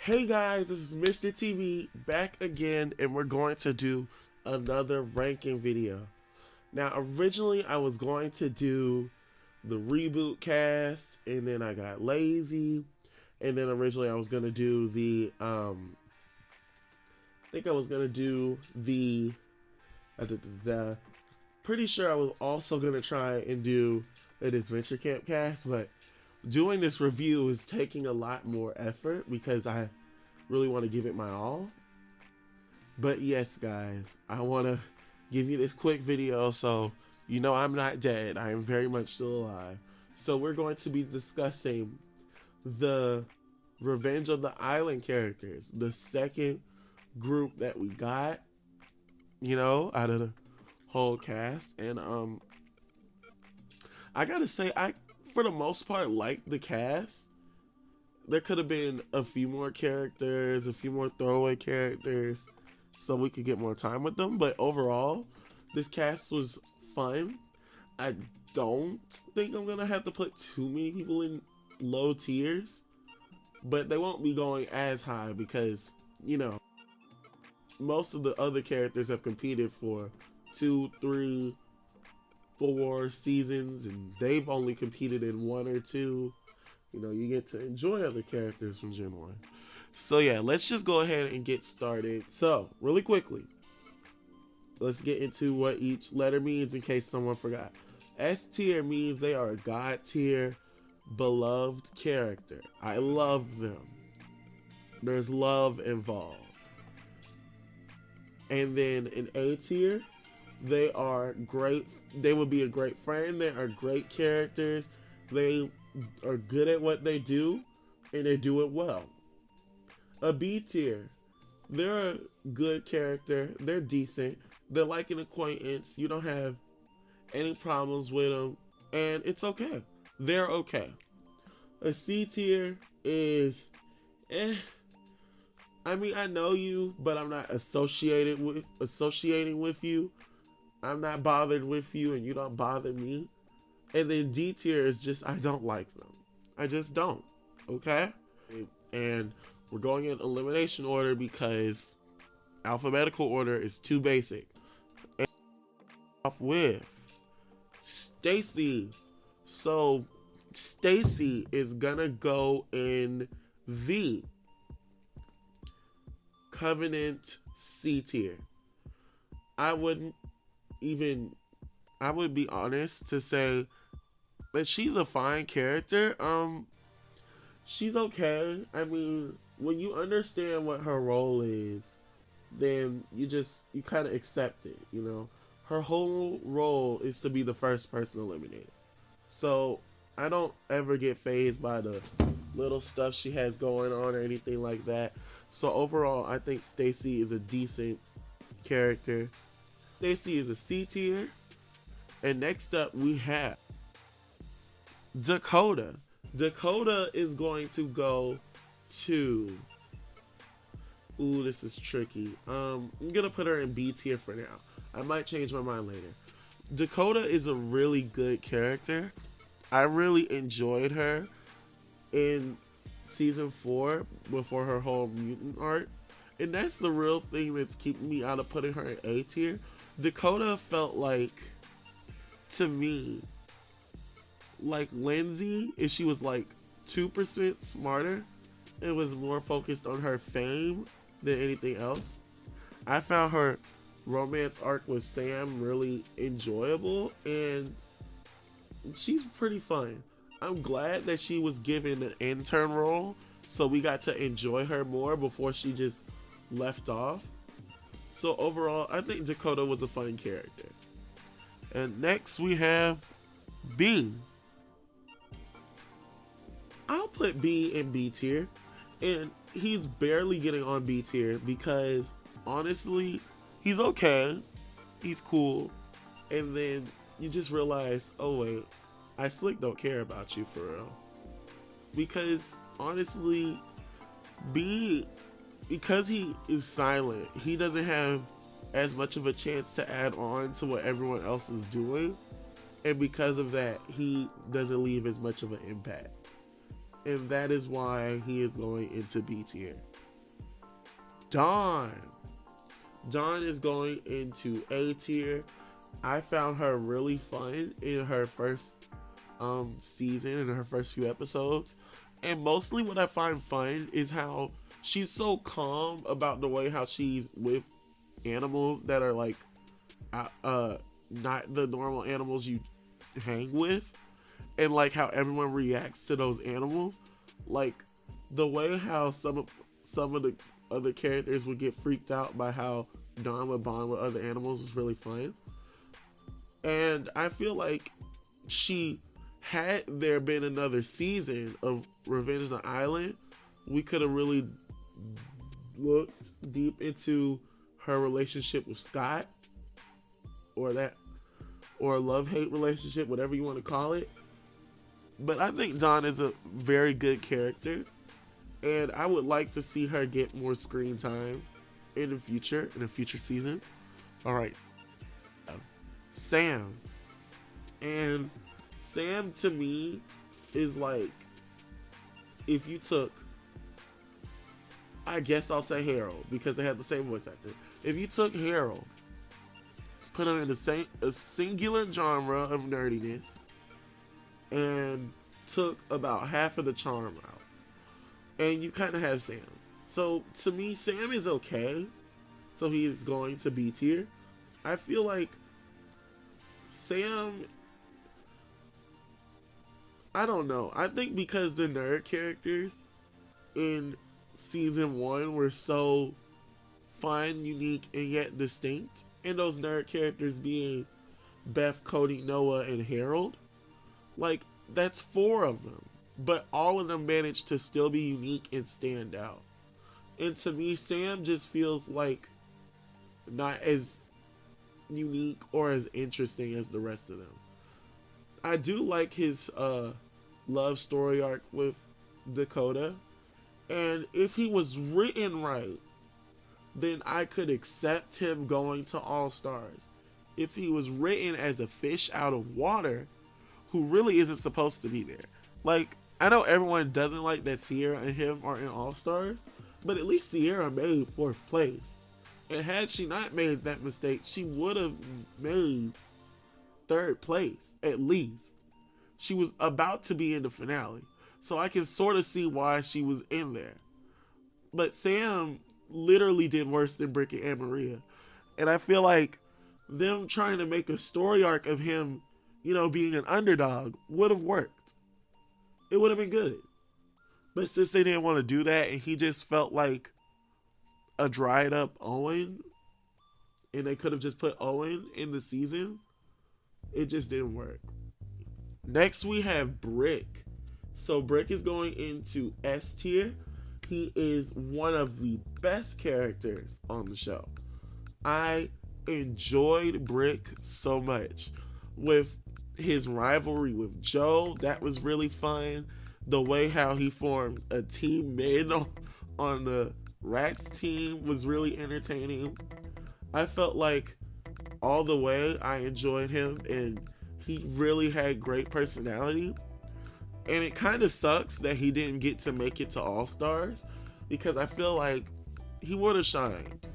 Hey guys, this is Mr. TV back again, and we're going to do another ranking video. Now, originally I was going to do the reboot cast, and then I got lazy, and then originally I was going to do I think I was going to do pretty sure I was also going to try and do an Adventure Camp cast, but doing this review is taking a lot more effort because I really want to give it my all. But yes, guys, I want to give you this quick video so you know I'm not dead. I am very much still alive. So we're going to be discussing the Revenge of the Island characters, the second group that we got, out of the whole cast. And I gotta say, I for the most part like the cast. There could have been a few more characters, a few more throwaway characters, so we could get more time with them. But overall, this cast was fun. I don't think I'm gonna have to put too many people in low tiers, but they won't be going as high because, most of the other characters have competed for 2, 3, 4 seasons, and they've only competed in 1 or 2. You get to enjoy other characters from Gen 1. So yeah, let's just go ahead and get started. So, really quickly, let's get into what each letter means in case someone forgot. S tier means they are a God tier, beloved character. I love them. There's love involved. And then in A tier, they are great. They would be a great friend. They are great characters. They are good at what they do, and they do it well. A B tier, they're a good character. They're decent. They're like an acquaintance. You don't have any problems with them, and it's okay. They're okay. A C tier is, I mean, I know you, but I'm not associating with you. I'm not bothered with you, and you don't bother me. And then D tier is just, I don't like them. I just don't. Okay? And we're going in elimination order because alphabetical order is too basic. And off with Staci. So Staci is gonna go in the Covenant C tier. I would be honest to say that she's a fine character. She's okay. I mean, when you understand what her role is, then you kind of accept it, Her whole role is to be the first person eliminated. So, I don't ever get fazed by the little stuff she has going on or anything like that. So, overall, I think Staci is a decent character. Staci is a C tier. And next up, we have Dakota. Dakota is going to go to... Ooh, this is tricky. I'm going to put her in B tier for now. I might change my mind later. Dakota is a really good character. I really enjoyed her in Season 4 before her whole mutant arc. And that's the real thing that's keeping me out of putting her in A tier. Dakota felt like, to me, like Lindsay, if she was like 2% smarter, it was more focused on her fame than anything else. I found her romance arc with Sam really enjoyable, and she's pretty fun. I'm glad that she was given an intern role, so we got to enjoy her more before she just left off. So overall, I think Dakota was a fun character. And next we have B. I'll put B in B tier. And he's barely getting on B tier because, honestly, he's okay. He's cool. And then you just realize, oh wait, I slick don't care about you for real. Because, honestly, B, because he is silent, he doesn't have as much of a chance to add on to what everyone else is doing, and because of that, he doesn't leave as much of an impact. and that is why he is going into B tier. Dawn. Dawn is going into A tier. I found her really fun in her first season, in her first few episodes. And mostly what I find fun is how she's so calm about the way how she's with animals that are like not the normal animals you hang with, and like how everyone reacts to those animals. Like the way how some of the other characters would get freaked out by how Dawn would bond with other animals was really fun. And I feel like had there been another season of Revenge on the Island, we could have really looked deep into her relationship with Scott, or a love-hate relationship, whatever you want to call it. But I think Dawn is a very good character, and I would like to see her get more screen time in a future season. All right, Sam. And Sam to me is like, if you took, I guess I'll say Harold because they have the same voice actor. If you took Harold, put him in a singular genre of nerdiness, and took about half of the charm out, and you kind of have Sam. So to me, Sam is okay. So he is going to B tier. I feel like Sam, I don't know. I think because the nerd characters in season 1 were so fun, unique, and yet distinct, and those nerd characters being Beth, Cody, Noah, and Harold, like, that's 4 of them. But all of them managed to still be unique and stand out. And to me, Sam just feels like not as unique or as interesting as the rest of them. I do like his love story arc with Dakota, and if he was written right, then I could accept him going to All Stars. If he was written as a fish out of water who really isn't supposed to be there. Like, I know everyone doesn't like that Sierra and him are in All Stars, but at least Sierra made 4th place. And had she not made that mistake, she would have made 3rd place, at least. She was about to be in the finale, so I can sort of see why she was in there. But Sam literally did worse than Brick and Maria. And I feel like them trying to make a story arc of him, you know, being an underdog would have worked. It would have been good. But since they didn't want to do that, and he just felt like a dried up Owen, and they could have just put Owen in the season, it just didn't work. Next we have Brick. So Brick is going into S tier. He is one of the best characters on the show. I enjoyed Brick so much. With his rivalry with Joe, that was really fun. The way how he formed a team mid on the Rats team was really entertaining. I felt like all the way I enjoyed him, and he really had great personality. And it kind of sucks that he didn't get to make it to All Stars, because I feel like he would have shined.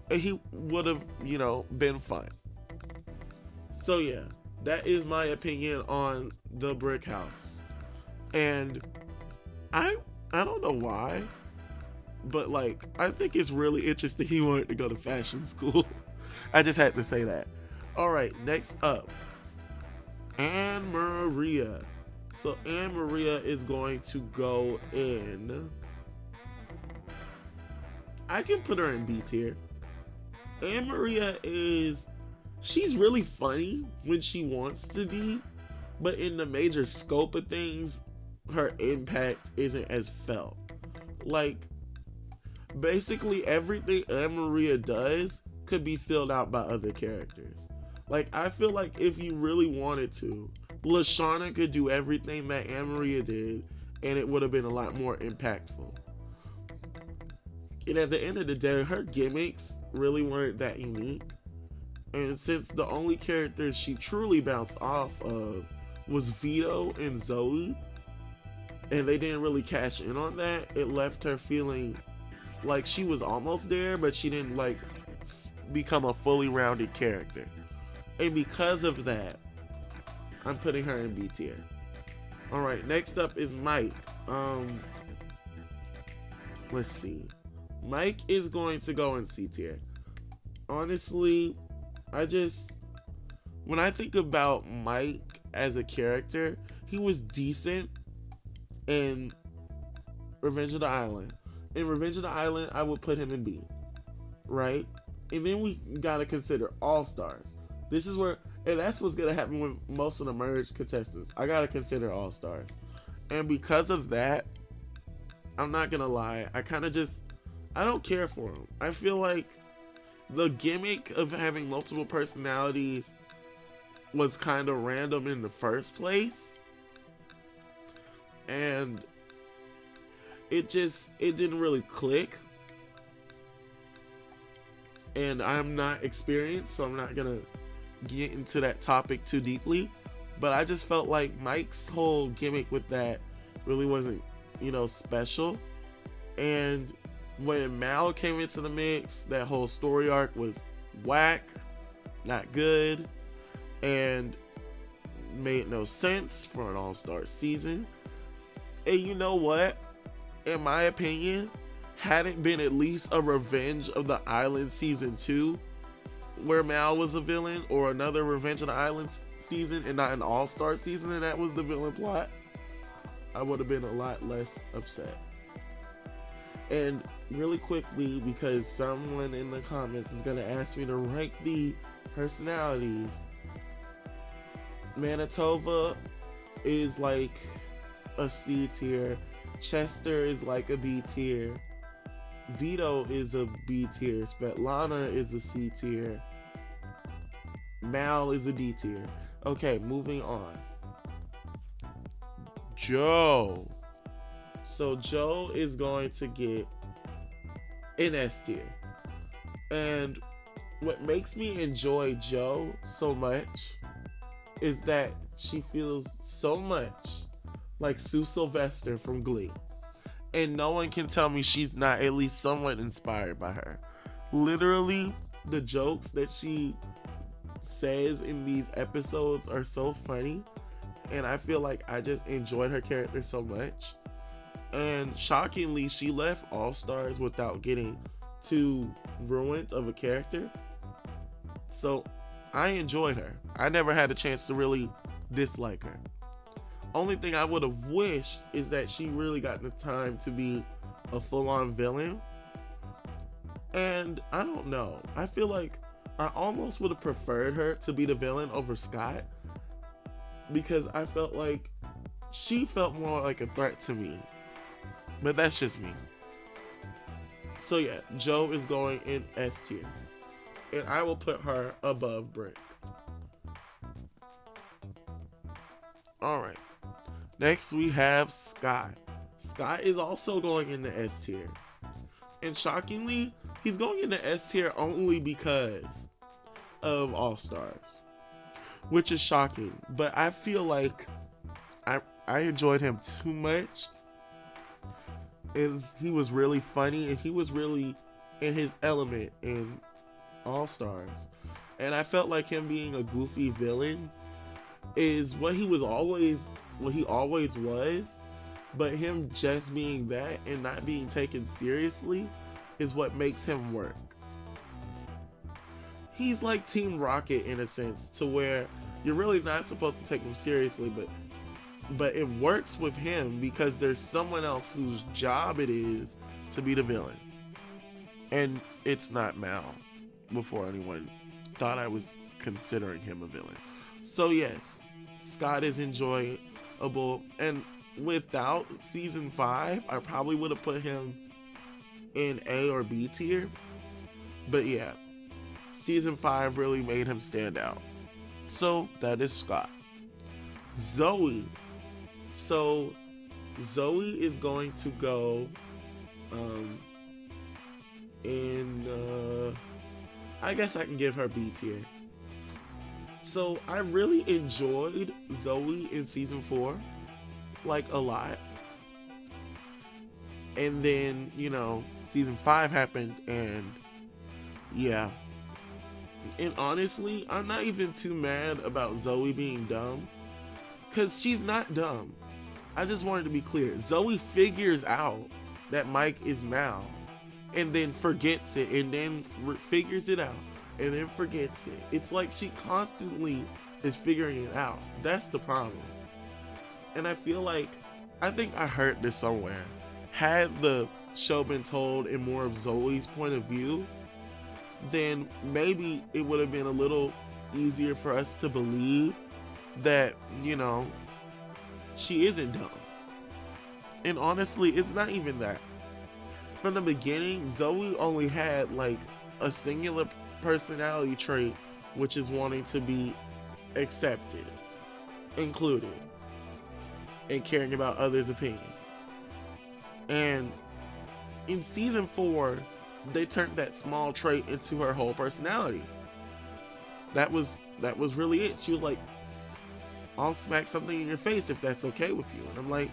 And he would have, you know, been fun. So yeah, that is my opinion on the Brick House. And I don't know why, but like, I think it's really interesting he wanted to go to fashion school. I just had to say that. All right, next up, Anne Maria. So Anne Maria is going to go in, I can put her in B tier. Anne Maria she's really funny when she wants to be, but in the major scope of things, her impact isn't as felt. Like, basically everything Anne Maria does could be filled out by other characters. Like, I feel like if you really wanted to, Lashana could do everything that Anne Maria did, and it would have been a lot more impactful. And at the end of the day, her gimmicks really weren't that unique. And since the only characters she truly bounced off of was Vito and Zoey, and they didn't really cash in on that, it left her feeling like she was almost there, but she didn't like become a fully rounded character. And because of that, I'm putting her in B tier. Alright, next up is Mike. Let's see. Mike is going to go in C tier. Honestly, when I think about Mike as a character, he was decent in Revenge of the Island. In Revenge of the Island, I would put him in B, right? And then we gotta consider All-Stars. This is where, and that's what's gonna happen with most of the merged contestants. I gotta consider All-Stars. And because of that, I'm not gonna lie, I don't care for him. I feel like the gimmick of having multiple personalities was kind of random in the first place. And it didn't really click. And I'm not experienced, so I'm not gonna get into that topic too deeply. But I just felt like Mike's whole gimmick with that really wasn't, special. And when Mal came into the mix, that whole story arc was whack, not good, and made no sense for an all-star season. And you know what? In my opinion, hadn't been at least a Revenge of the Island season 2 where Mal was a villain, or another Revenge of the Island season and not an all-star season and that was the villain plot, I would have been a lot less upset. And really quickly, because someone in the comments is gonna ask me to rank the personalities, Manitoba is like a C tier, Chester is like a B tier, Vito is a B tier, Svetlana is a C tier, Mal is a D tier. Okay, moving on. Joe. So Joe is going to get an S tier. And what makes me enjoy Joe so much is that she feels so much like Sue Sylvester from Glee. And no one can tell me she's not at least somewhat inspired by her. Literally, the jokes that she says in these episodes are so funny. And I feel like I just enjoyed her character so much. And shockingly, she left All Stars without getting too ruined of a character. So I enjoyed her. I never had a chance to really dislike her. Only thing I would have wished is that she really got the time to be a full-on villain. And I don't know. I feel like I almost would have preferred her to be the villain over Scott, because I felt like she felt more like a threat to me. But that's just me. So yeah, Joe is going in S tier. And I will put her above Brick. Alright. Next we have Scott. Scott is also going in the S tier. And shockingly, he's going in the S tier only because of All Stars, which is shocking. But I feel like I enjoyed him too much. And he was really funny, and he was really in his element in All Stars. And I felt like him being a goofy villain is what he always was. But him just being that and not being taken seriously is what makes him work. He's like Team Rocket in a sense, to where you're really not supposed to take him seriously, but it works with him because there's someone else whose job it is to be the villain. And it's not Mal, before anyone thought I was considering him a villain. So yes, Scott is enjoyable, and without season 5, I probably would have put him in A or B tier. But yeah, season 5 really made him stand out. So that is Scott. Zoey. So Zoey is going to go I guess I can give her B tier. So I really enjoyed Zoey in season 4, like a lot. And then, you know, season 5 happened, and yeah. And honestly, I'm not even too mad about Zoey being dumb, because she's not dumb. I just wanted to be clear. Zoey figures out that Mike is Mal, and then forgets it, and then figures it out, and then forgets it. It's like she constantly is figuring it out. That's the problem. And I feel like, I think I heard this somewhere. Had the show been told in more of Zoey's point of view, then maybe it would have been a little easier for us to believe that, you know, she isn't dumb. And honestly, it's not even that. From the beginning, Zoey only had like a singular personality trait, which is wanting to be accepted, included, and caring about others' opinion. And in season 4, they turned that small trait into her whole personality. That was really it. She was like, I'll smack something in your face if that's okay with you. And I'm like,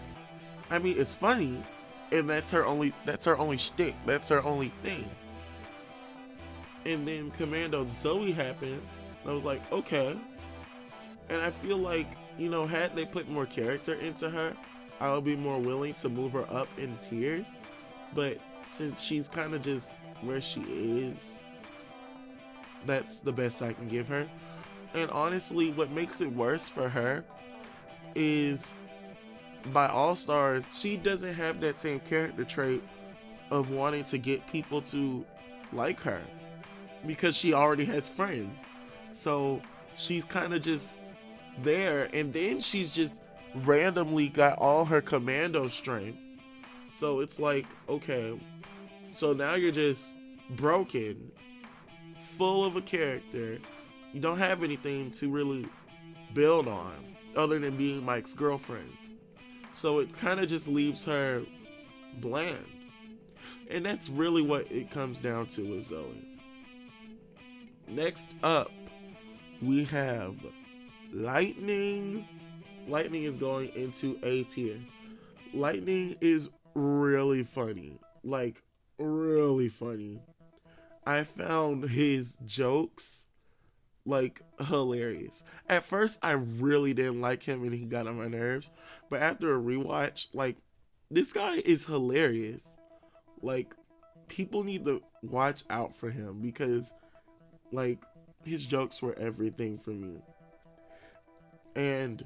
I mean, it's funny, and that's her only shtick. That's her only thing. And then Commando Zoey happened, and I was like, okay. And I feel like, you know, had they put more character into her, I would be more willing to move her up in tiers. But since she's kind of just where she is, that's the best I can give her. And honestly, what makes it worse for her is, by All Stars, she doesn't have that same character trait of wanting to get people to like her, because she already has friends. So she's kind of just there, and then she's just randomly got all her commando strength. So it's like, okay, so now you're just broken, full of a character. You don't have anything to really build on other than being Mike's girlfriend. So it kind of just leaves her bland. And that's really what it comes down to with Zoey. Next up, we have Lightning. Lightning is going into A tier. Lightning is really funny. Like, really funny. I found his jokes, like, hilarious. At first, I really didn't like him and he got on my nerves. But after a rewatch, like, this guy is hilarious. Like, people need to watch out for him because, like, his jokes were everything for me. And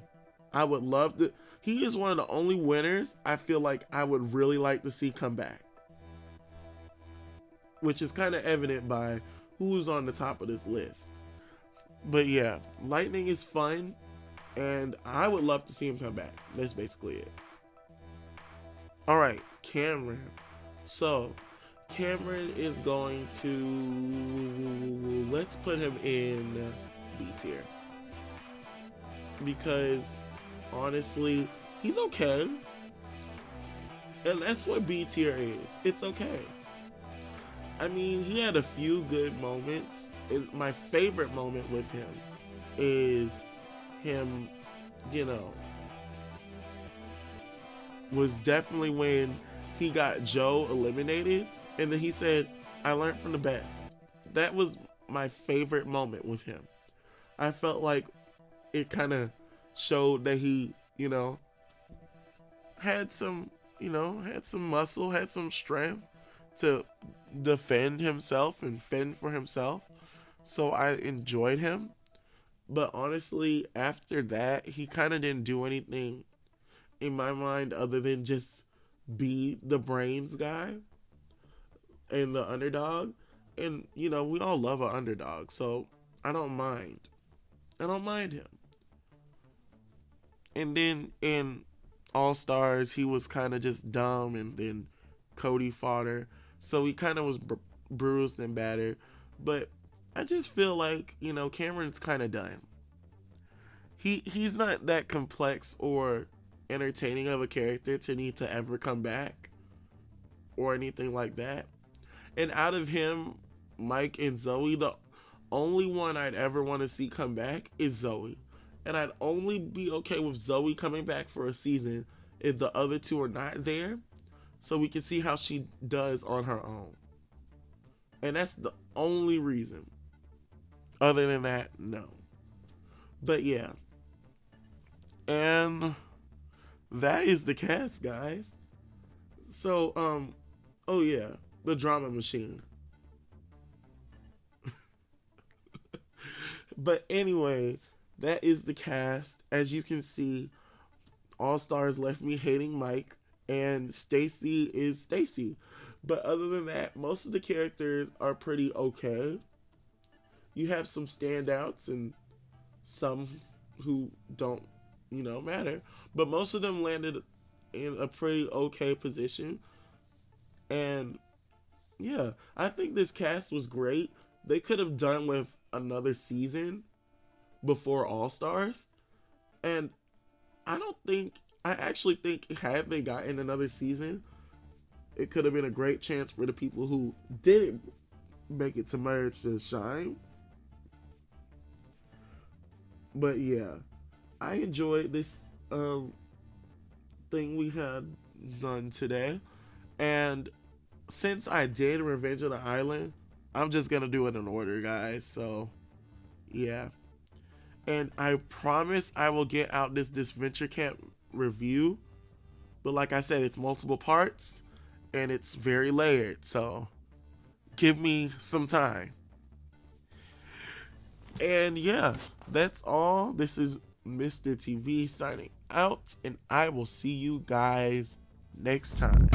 I would love to... He is one of the only winners I feel like I would really like to see come back. Which is kind of evident by who's on the top of this list. But yeah, Lightning is fun, and I would love to see him come back. That's basically it. Alright, Cameron. So, Cameron is going to... Let's put him in B tier. Because, honestly, he's okay. And that's what B tier is. It's okay. I mean, he had a few good moments. My favorite moment with him is him, you know, was definitely when he got Joe eliminated, and then he said, I learned from the best. That was my favorite moment with him. I felt like it kind of showed that he, you know, had some muscle, had some strength to defend himself and fend for himself. So I enjoyed him. But honestly, after that, he kind of didn't do anything in my mind other than just be the brains guy and the underdog. And, you know, we all love an underdog, so I don't mind. I don't mind him. And then in All Stars, he was kind of just dumb, and then Cody fodder. So he kind of was bruised and battered. But I just feel like, you know, Cameron's kind of done. He's not that complex or entertaining of a character to need to ever come back or anything like that. And out of him, Mike and Zoey, the only one I'd ever want to see come back is Zoey. And I'd only be okay with Zoey coming back for a season if the other two are not there. so we can see how she does on her own. And that's the only reason. Other than that, no. But yeah. And that is the cast, guys. So, oh yeah, the drama machine. But anyway, that is the cast. As you can see, All Stars left me hating Mike, and Staci is Staci. But other than that, most of the characters are pretty okay. You have some standouts and some who don't, matter. But most of them landed in a pretty okay position. And yeah, I think this cast was great. They could have done with another season before All Stars. And I actually think had they gotten another season, it could have been a great chance for the people who didn't make it to merge to shine. But yeah, I enjoyed this thing we had done today. And since I did Revenge of the Island, I'm just gonna do it in order, guys. So yeah. And I promise I will get out this Venture Camp review. But like I said, it's multiple parts and it's very layered. So give me some time. And yeah, that's all. This is Mr. TV signing out, and I will see you guys next time.